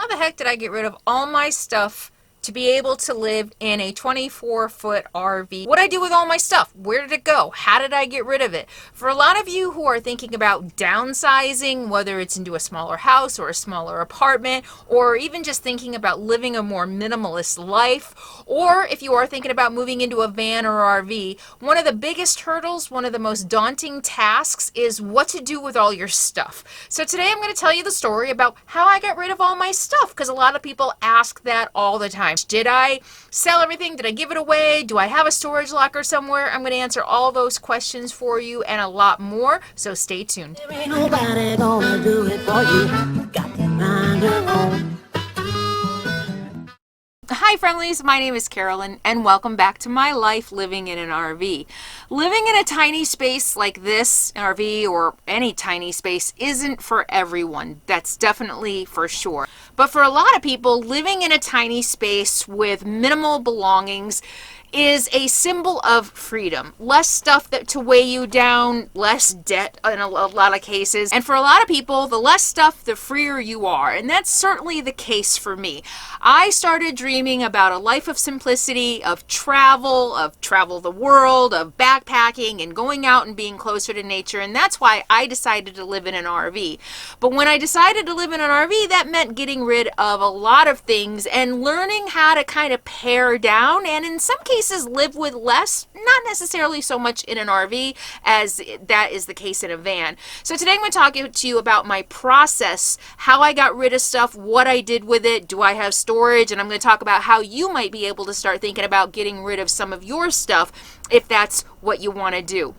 the heck did I get rid of all my stuff to be able to live in a 24-foot RV? What did I do with all my stuff? Where did it go? How did I get rid of it? For a lot of you who are thinking about downsizing, whether it's into a smaller house or a smaller apartment, or even just thinking about living a more minimalist life, or if you are thinking about moving into a van or RV, one of the biggest hurdles, one of the most daunting tasks is what to do with all your stuff. So today I'm going to tell you the story about how I got rid of all my stuff, because a lot of people ask that all the time. Did I sell everything? Did I give it away? Do I have a storage locker somewhere? I'm going to answer all those questions for you and a lot more, so stay tuned. There ain't nobody gonna do it for you. Got to mind your own. Hi friendlies, my name is Carolyn and welcome back to my life living in an RV. Living in a tiny space like this, an RV or any tiny space, isn't for everyone. That's definitely for sure. But for a lot of people, living in a tiny space with minimal belongings is a symbol of freedom. Less stuff to weigh you down, less debt in a lot of cases. And for a lot of people, the less stuff, the freer you are. And that's certainly the case for me. I started dreaming about a life of simplicity, of travel the world, of backpacking and going out and being closer to nature. And that's why I decided to live in an RV. But when I decided to live in an RV, that meant getting rid of a lot of things and learning how to kind of pare down, and in some cases live with less, not necessarily so much in an RV as that is the case in a van. So today I'm going to talk to you about my process, how I got rid of stuff, what I did with it, do I have storage, and I'm going to talk about how you might be able to start thinking about getting rid of some of your stuff if that's what you want to do.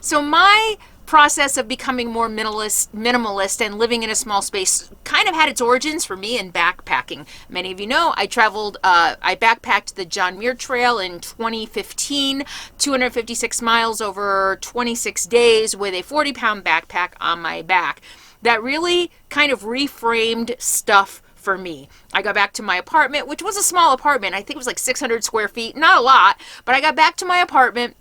So my process of becoming more minimalist and living in a small space kind of had its origins for me in backpacking. Many of you know I backpacked the John Muir Trail in 2015, 256 miles over 26 days with a 40-pound backpack on my back. That really kind of reframed stuff for me. I got back to my apartment, which was a small apartment. I think it was like 600 square feet, not a lot, but I got back to my apartment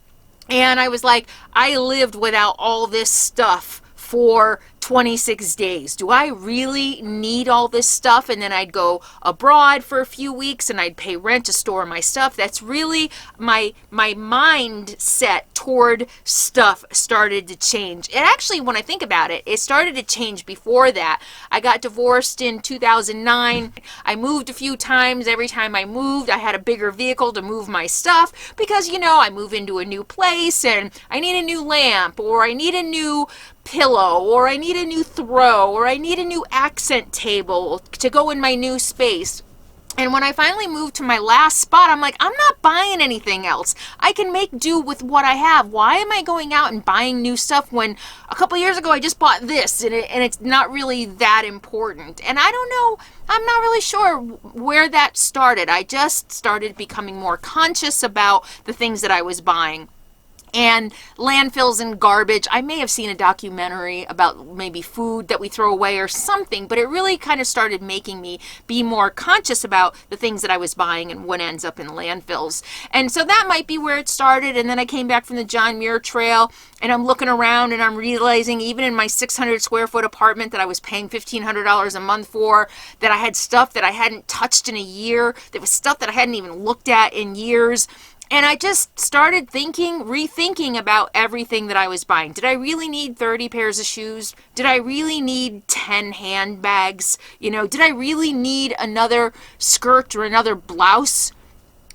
and I was like, I lived without all this stuff for 26 days. Do I really need all this stuff? And then I'd go abroad for a few weeks and I'd pay rent to store my stuff. That's really my mindset toward stuff started to change. And actually, when I think about it, it started to change before that. I got divorced in 2009. I moved a few times. Every time I moved, I had a bigger vehicle to move my stuff because, you know, I move into a new place and I need a new lamp, or I need a new pillow, or I need a new throw, or I need a new accent table to go in my new space. And when I finally moved to my last spot, I'm like, I'm not buying anything else. I can make do with what I have. Why am I going out and buying new stuff when a couple years ago I just bought this and it's not really that important? And I don't know, I'm not really sure where that started. I just started becoming more conscious about the things that I was buying. And landfills and garbage. I may have seen a documentary about maybe food that we throw away or something, but it really kind of started making me be more conscious about the things that I was buying and what ends up in landfills. And so that might be where it started. And then I came back from the John Muir Trail and I'm looking around and I'm realizing even in my 600 square foot apartment that I was paying $1,500 a month for, that I had stuff that I hadn't touched in a year. There was stuff that I hadn't even looked at in years. And I just started rethinking about everything that I was buying. Did I really need 30 pairs of shoes? Did I really need 10 handbags? You know, did I really need another skirt or another blouse?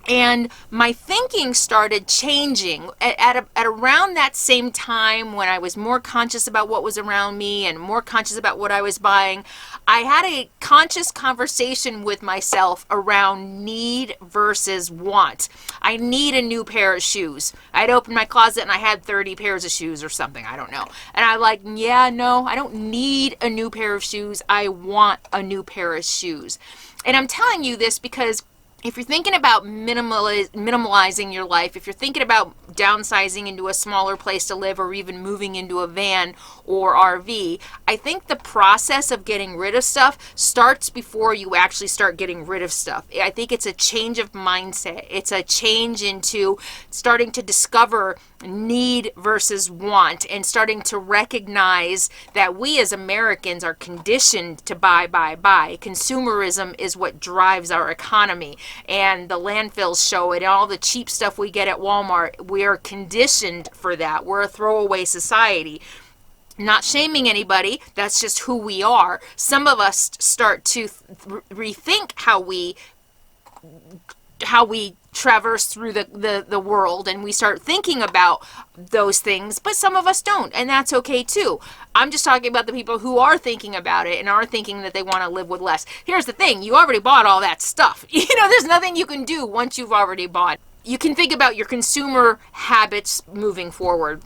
And my thinking started changing at around that same time when I was more conscious about what was around me and more conscious about what I was buying. I had a conscious conversation with myself around need versus want. I need a new pair of shoes. I'd opened my closet and I had 30 pairs of shoes or something. I don't know. And I'm like, yeah, no, I don't need a new pair of shoes. I want a new pair of shoes. And I'm telling you this because if you're thinking about minimalizing your life, if you're thinking about downsizing into a smaller place to live or even moving into a van or RV, I think the process of getting rid of stuff starts before you actually start getting rid of stuff. I think it's a change of mindset. It's a change into starting to discover need versus want, and starting to recognize that we as Americans are conditioned to buy. Consumerism is what drives our economy, and the landfills show it. All the cheap stuff we get at Walmart, we are conditioned for that. We're a throwaway society. Not shaming anybody, that's just who we are. Some of us start to rethink how we traverse through the world, and we start thinking about those things, but some of us don't, and that's okay too. I'm just talking about the people who are thinking about it and are thinking that they want to live with less. Here's the thing, you already bought all that stuff. There's nothing you can do once you've already bought. You can think about your consumer habits moving forward.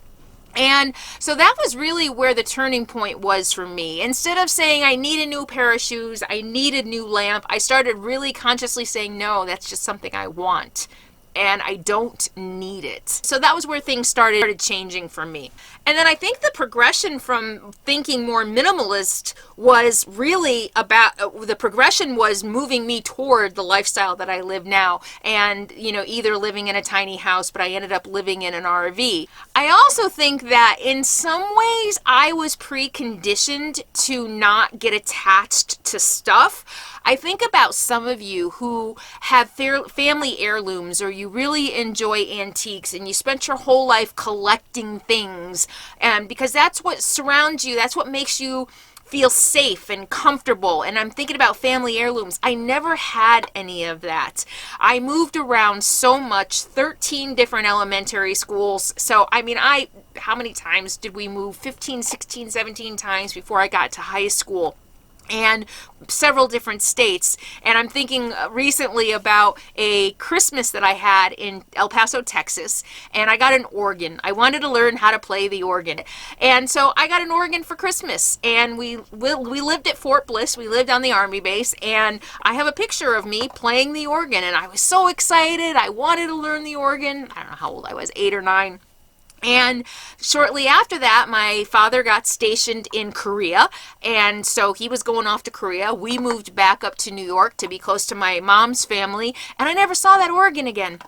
And so that was really where the turning point was for me. Instead of saying I need a new pair of shoes, I need a new lamp, I started really consciously saying, no, that's just something I want, and I don't need it. So that was where things started changing for me. And then I think the progression from thinking more minimalist was really about, the progression was moving me toward the lifestyle that I live now. And, either living in a tiny house, but I ended up living in an RV. I also think that in some ways I was preconditioned to not get attached to stuff. I think about some of you who have family heirlooms, or you really enjoy antiques, and you spent your whole life collecting things, and because that's what surrounds you, that's what makes you feel safe and comfortable. And I'm thinking about family heirlooms. I never had any of that. I moved around so much, 13 different elementary schools. So, how many times did we move? 15, 16, 17 times before I got to high school. And several different states. And I'm thinking recently about a Christmas that I had in El Paso, Texas, and I got an organ. I wanted to learn how to play the organ, and so I got an organ for Christmas. And we lived at Fort Bliss. We lived on the Army base, and I have a picture of me playing the organ, and I was so excited. I wanted to learn the organ. I don't know how old I was, 8 or 9. And shortly after that, my father got stationed in Korea, and so he was going off to Korea. We moved back up to New York to be close to my mom's family, and I never saw that organ again.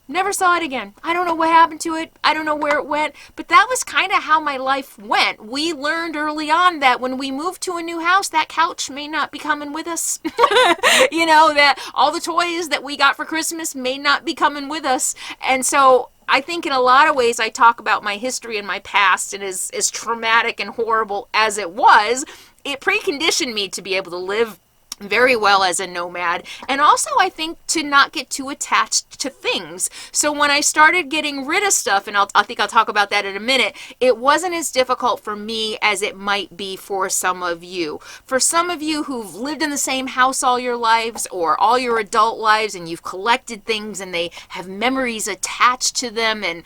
Never saw it again. I don't know what happened to it. I don't know where it went, but that was kind of how my life went. We learned early on that when we moved to a new house, that couch may not be coming with us. That all the toys that we got for Christmas may not be coming with us. And so I think in a lot of ways I talk about my history and my past, and as traumatic and horrible as it was, it preconditioned me to be able to live very well as a nomad, and also I think to not get too attached to things. So when I started getting rid of stuff, and I think I'll talk about that in a minute, it wasn't as difficult for me as it might be for some of you. For some of you who've lived in the same house all your lives or all your adult lives, and you've collected things and they have memories attached to them, and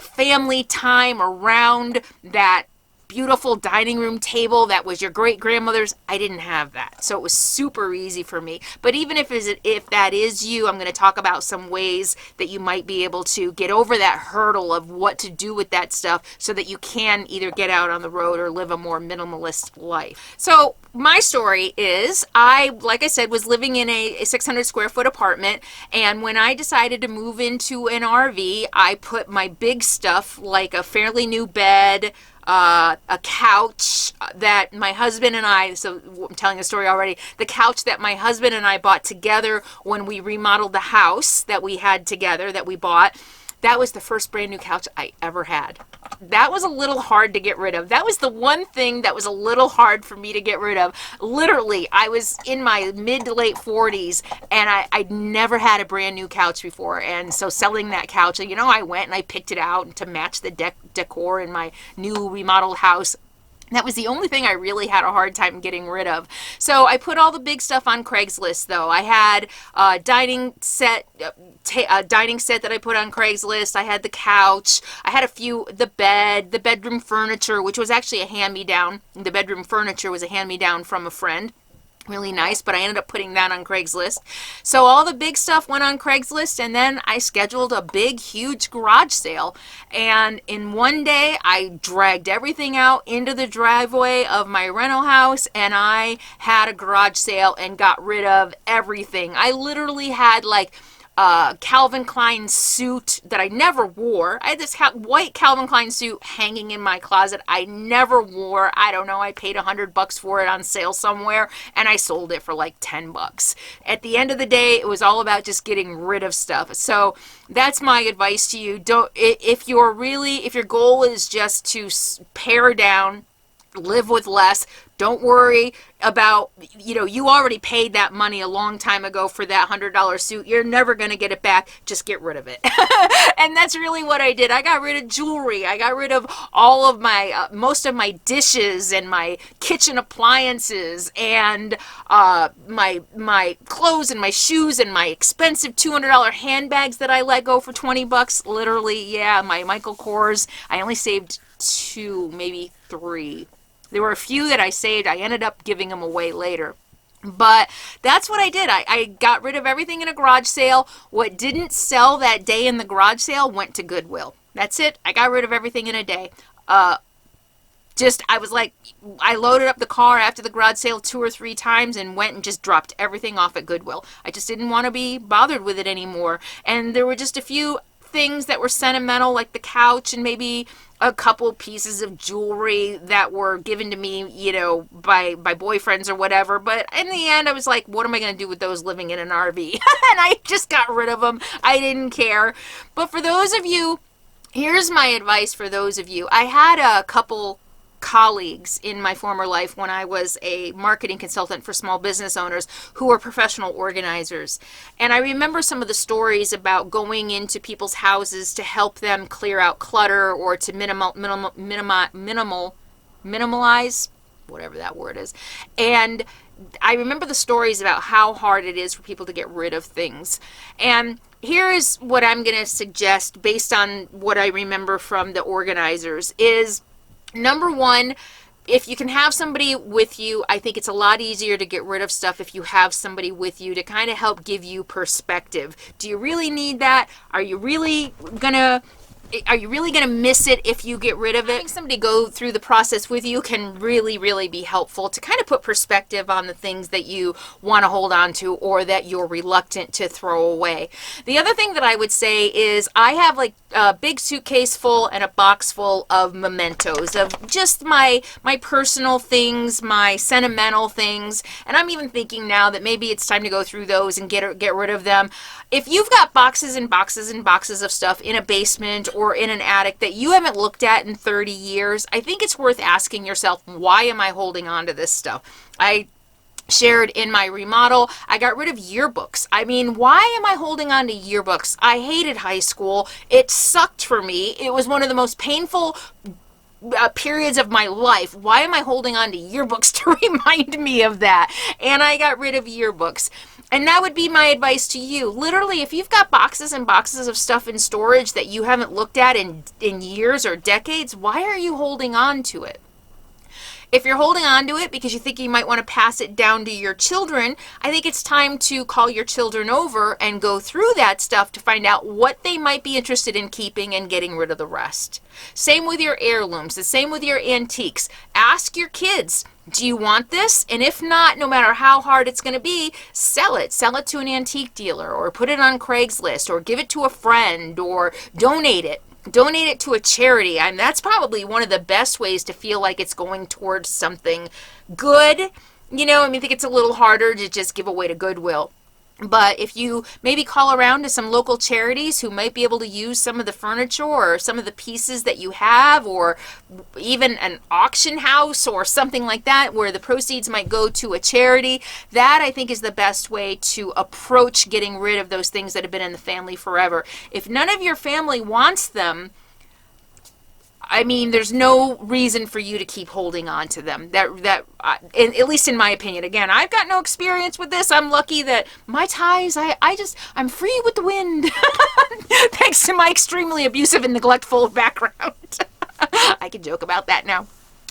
family time around that beautiful dining room table that was your great-grandmother's, I didn't have that. So it was super easy for me. But even if that is you, I'm going to talk about some ways that you might be able to get over that hurdle of what to do with that stuff so that you can either get out on the road or live a more minimalist life. So my story is, like I said, was living in a 600 square foot apartment, and when I decided to move into an RV, I put my big stuff, like a fairly new bed, a couch that my husband and I, so I'm telling a story already, the couch that my husband and I bought together when we remodeled the house that we had together, that we bought. That was the first brand new couch I ever had. That was a little hard to get rid of. That was the one thing that was a little hard for me to get rid of. Literally, I was in my mid to late 40s, and I'd never had a brand new couch before. And so selling that couch, I went and I picked it out to match the decor in my new remodeled house. That was the only thing I really had a hard time getting rid of. So I put all the big stuff on Craigslist, though. I had a dining set that I put on Craigslist. I had the couch. I had the bed, the bedroom furniture, which was actually a hand-me-down. The bedroom furniture was a hand-me-down from a friend. Really nice, but I ended up putting that on Craigslist. So all the big stuff went on Craigslist, and then I scheduled a big, huge garage sale. And in one day, I dragged everything out into the driveway of my rental house, and I had a garage sale and got rid of everything. I literally had Calvin Klein suit that I never wore. I had this white Calvin Klein suit hanging in my closet. I never wore. I don't know. I paid $100 for it on sale somewhere, and I sold it for like $10. At the end of the day, it was all about just getting rid of stuff. So that's my advice to you. If your goal is just to pare down, live with less, don't worry about, you already paid that money a long time ago for that $100 suit. You're never going to get it back. Just get rid of it. And that's really what I did. I got rid of jewelry. I got rid of all of my, most of my dishes and my kitchen appliances and my clothes and my shoes and my expensive $200 handbags that I let go for $20. Literally, yeah, my Michael Kors. I only saved 2, maybe 3. There were a few that I saved. I ended up giving them away later. But that's what I did. I got rid of everything in a garage sale. What didn't sell that day in the garage sale went to Goodwill. That's it. I got rid of everything in a day. I was like, I loaded up the car after the garage sale 2 or 3 times and went and just dropped everything off at Goodwill. I just didn't want to be bothered with it anymore. And there were just a few things that were sentimental, like the couch and maybe a couple pieces of jewelry that were given to me, by boyfriends or whatever. But in the end, I was like, what am I going to do with those living in an RV? And I just got rid of them. I didn't care. But for those of you, here's my advice for those of you. I had a couple colleagues in my former life when I was a marketing consultant for small business owners who were professional organizers. And I remember some of the stories about going into people's houses to help them clear out clutter or to minimalize, whatever that word is. And I remember the stories about how hard it is for people to get rid of things. And here is what I'm going to suggest based on what I remember from the organizers is, number one, if you can have somebody with you, I think it's a lot easier to get rid of stuff if you have somebody with you to kind of help give you perspective. Do you really need that? Are you really gonna miss it if you get rid of it? Having somebody go through the process with you can really, really be helpful to kind of put perspective on the things that you want to hold on to or that you're reluctant to throw away. The other thing that I would say is I have like a big suitcase full and a box full of mementos of just my personal things, my sentimental things, and I'm even thinking now that maybe it's time to go through those and get rid of them. If you've got boxes and boxes and boxes of stuff in a basement or in an attic that you haven't looked at in 30 years, I think it's worth asking yourself, why am I holding on to this stuff? I shared in my remodel, I got rid of yearbooks. I mean, why am I holding on to yearbooks? I hated high school. It sucked for me. It was one of the most painful periods of my life. Why am I holding on to yearbooks to remind me of that? And I got rid of yearbooks. And that would be my advice to you. Literally, if you've got boxes and boxes of stuff in storage that you haven't looked at in years or decades, why are you holding on to it? If you're holding on to it because you think you might want to pass it down to your children, I think it's time to call your children over and go through that stuff to find out what they might be interested in keeping and getting rid of the rest. Same with your heirlooms, the same with your antiques. Ask your kids, do you want this? And if not, no matter how hard it's going to be, sell it. Sell it to an antique dealer or put it on Craigslist or give it to a friend or donate it. Donate it to a charity. And that's probably one of the best ways to feel like it's going towards something good. I think it's a little harder to just give away to Goodwill. But if you maybe call around to some local charities who might be able to use some of the furniture or some of the pieces that you have, or even an auction house or something like that where the proceeds might go to a charity, that I think is the best way to approach getting rid of those things that have been in the family forever. If none of your family wants them, I mean, there's no reason for you to keep holding on to them. At least in my opinion. Again, I've got no experience with this. I'm lucky that my ties, I'm free with the wind. Thanks to my extremely abusive and neglectful background. I can joke about that now.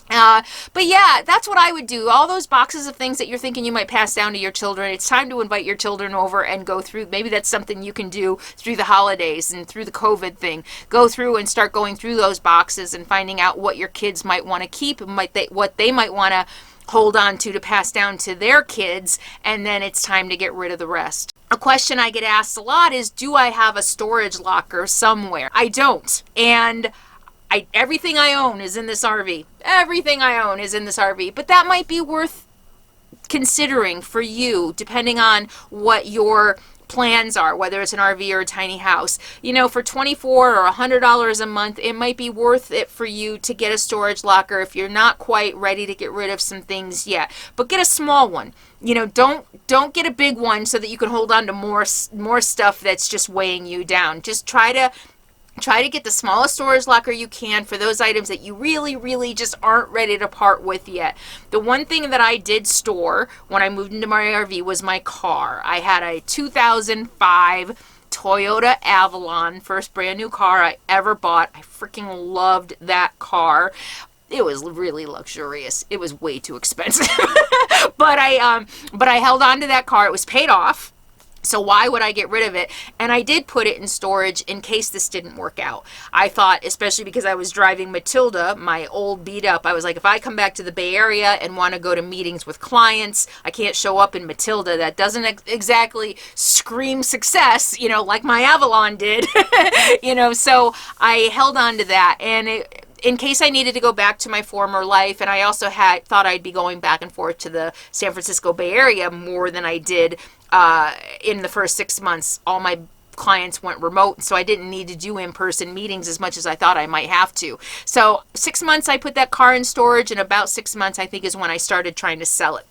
But yeah, that's what I would do. All those boxes of things that you're thinking you might pass down to your children, it's time to invite your children over and go through. Maybe that's something you can do through the holidays and through the COVID thing. Go through and start going through those boxes and finding out what your kids might want to keep and what they might want to hold on to pass down to their kids, and then it's time to get rid of the rest. A question I get asked a lot is, do I have a storage locker somewhere? I don't. And everything I own is in this RV. Everything I own is in this RV. But that might be worth considering for you, depending on what your plans are, whether it's an RV or a tiny house. You know, for $24 or $100 a month, it might be worth it for you to get a storage locker if you're not quite ready to get rid of some things yet. But get a small one. You know, don't get a big one so that you can hold on to more stuff that's just weighing you down. Just try to get the smallest storage locker you can for those items that you really, really just aren't ready to part with yet. The one thing that I did store when I moved into my RV was my car. I had a 2005 Toyota Avalon, first brand new car I ever bought. I freaking loved that car. It was really luxurious. It was way too expensive. but I held on to that car. It was paid off. So why would I get rid of it? And I did put it in storage in case this didn't work out. I thought, especially because I was driving Matilda, my old beat up, I was like, if I come back to the Bay Area and want to go to meetings with clients, I can't show up in Matilda. That doesn't exactly scream success, you know, like my Avalon did, you know, so I held on to that. And in case I needed to go back to my former life, and I also thought I'd be going back and forth to the San Francisco Bay Area more than I did in the first 6 months. All my clients went remote, so I didn't need to do in-person meetings as much as I thought I might have to. So 6 months I put that car in storage, and about 6 months I think is when I started trying to sell it.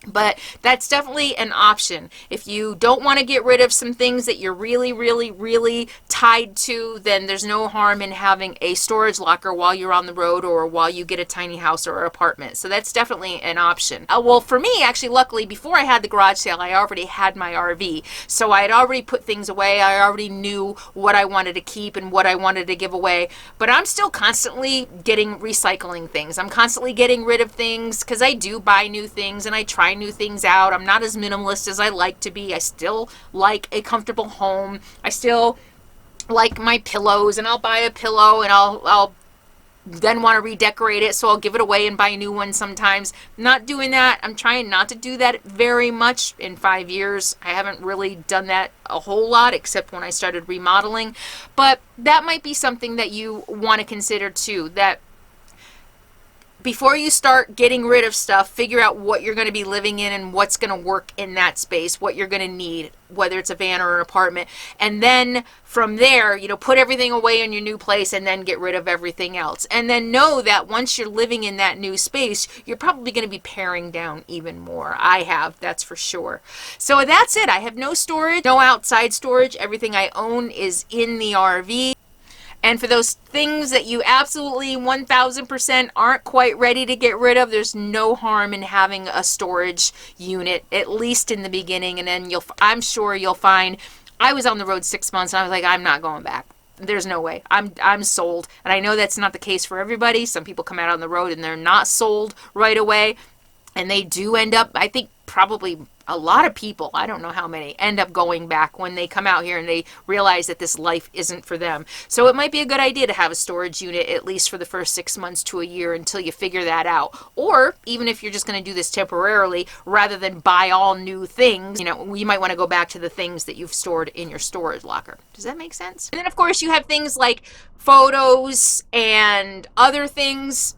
But that's definitely an option. If you don't want to get rid of some things that you're really, really, really tied to, then there's no harm in having a storage locker while you're on the road or while you get a tiny house or apartment. So that's definitely an option. Well, for me, actually, luckily, before I had the garage sale, I already had my RV. So I had already put things away. I already knew what I wanted to keep and what I wanted to give away. But I'm still constantly recycling things. I'm constantly getting rid of things because I do buy new things and I try new things out. I'm not as minimalist as I like to be. I still like a comfortable home. I still like my pillows, and I'll buy a pillow and I'll then want to redecorate it, so I'll give it away and buy a new one sometimes. Not doing that. I'm trying not to do that very much. In 5 years, I haven't really done that a whole lot, except when I started remodeling. But that might be something that you want to consider too, that before you start getting rid of stuff, figure out what you're going to be living in and what's going to work in that space, what you're going to need, whether it's a van or an apartment. And then from there, you know, put everything away in your new place and then get rid of everything else. And then know that once you're living in that new space, you're probably going to be paring down even more. I have, that's for sure. So that's it. I have no storage, no outside storage. Everything I own is in the RV. And for those things that you absolutely 1000% aren't quite ready to get rid of, there's no harm in having a storage unit, at least in the beginning. And then I'm sure you'll find, I was on the road 6 months and I was like, I'm not going back. There's no way. I'm sold. And I know that's not the case for everybody. Some people come out on the road and they're not sold right away. And they do end up, I think probably a lot of people, I don't know how many, end up going back when they come out here and they realize that this life isn't for them. So it might be a good idea to have a storage unit at least for the first 6 months to a year until you figure that out. Or even if you're just going to do this temporarily, rather than buy all new things, you know, you might want to go back to the things that you've stored in your storage locker. Does that make sense? And then of course you have things like photos and other things.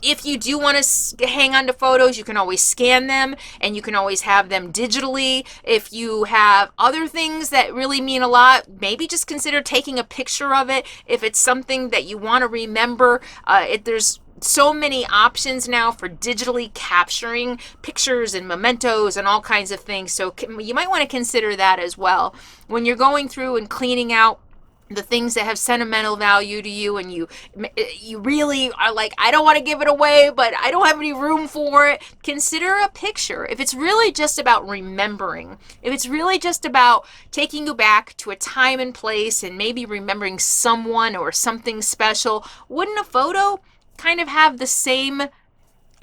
If you do want to hang on to photos, you can always scan them and you can always have them digitally. If you have other things that really mean a lot, maybe just consider taking a picture of it. If it's something that you want to remember, there's so many options now for digitally capturing pictures and mementos and all kinds of things. So you might want to consider that as well. When you're going through and cleaning out the things that have sentimental value to you, and you really are like, I don't want to give it away, but I don't have any room for it, consider a picture. If it's really just about remembering, if it's really just about taking you back to a time and place and maybe remembering someone or something special, wouldn't a photo kind of have the same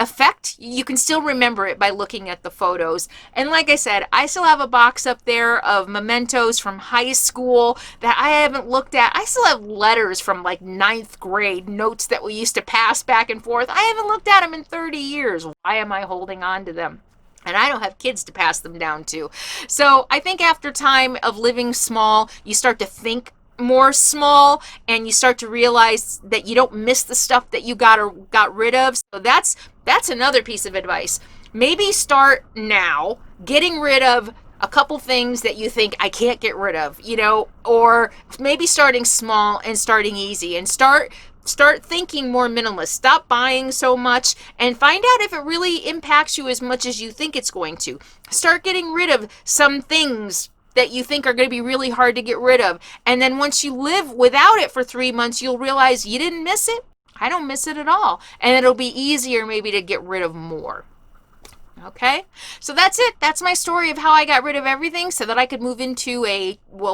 effect? You can still remember it by looking at the photos. And like I said, I still have a box up there of mementos from high school that I haven't looked at. I still have letters from like 9th grade, notes that we used to pass back and forth. I haven't looked at them in 30 years. Why am I holding on to them? And I don't have kids to pass them down to. So I think after time of living small, you start to think more small, and you start to realize that you don't miss the stuff that you got rid of. So that's another piece of advice. Maybe start now getting rid of a couple things that you think I can't get rid of, or maybe starting small and starting easy, and start thinking more minimalist. Stop buying so much and find out if it really impacts you as much as you think it's going to. Start getting rid of some things that you think are going to be really hard to get rid of. And then once you live without it for 3 months, you'll realize you didn't miss it. I don't miss it at all. And it'll be easier maybe to get rid of more. Okay, so that's it. That's my story of how I got rid of everything so that I could move into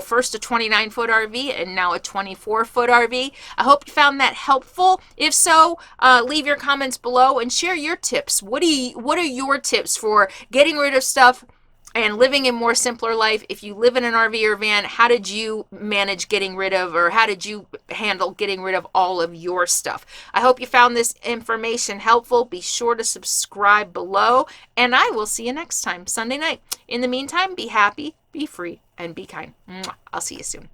first a 29-foot RV and now a 24-foot RV. I hope you found that helpful. If so, leave your comments below and share your tips. What are your tips for getting rid of stuff and living a more simpler life? If you live in an RV or van, how did you manage getting rid of, or how did you handle getting rid of all of your stuff? I hope you found this information helpful. Be sure to subscribe below, and I will see you next time, Sunday night. In the meantime, be happy, be free, and be kind. I'll see you soon.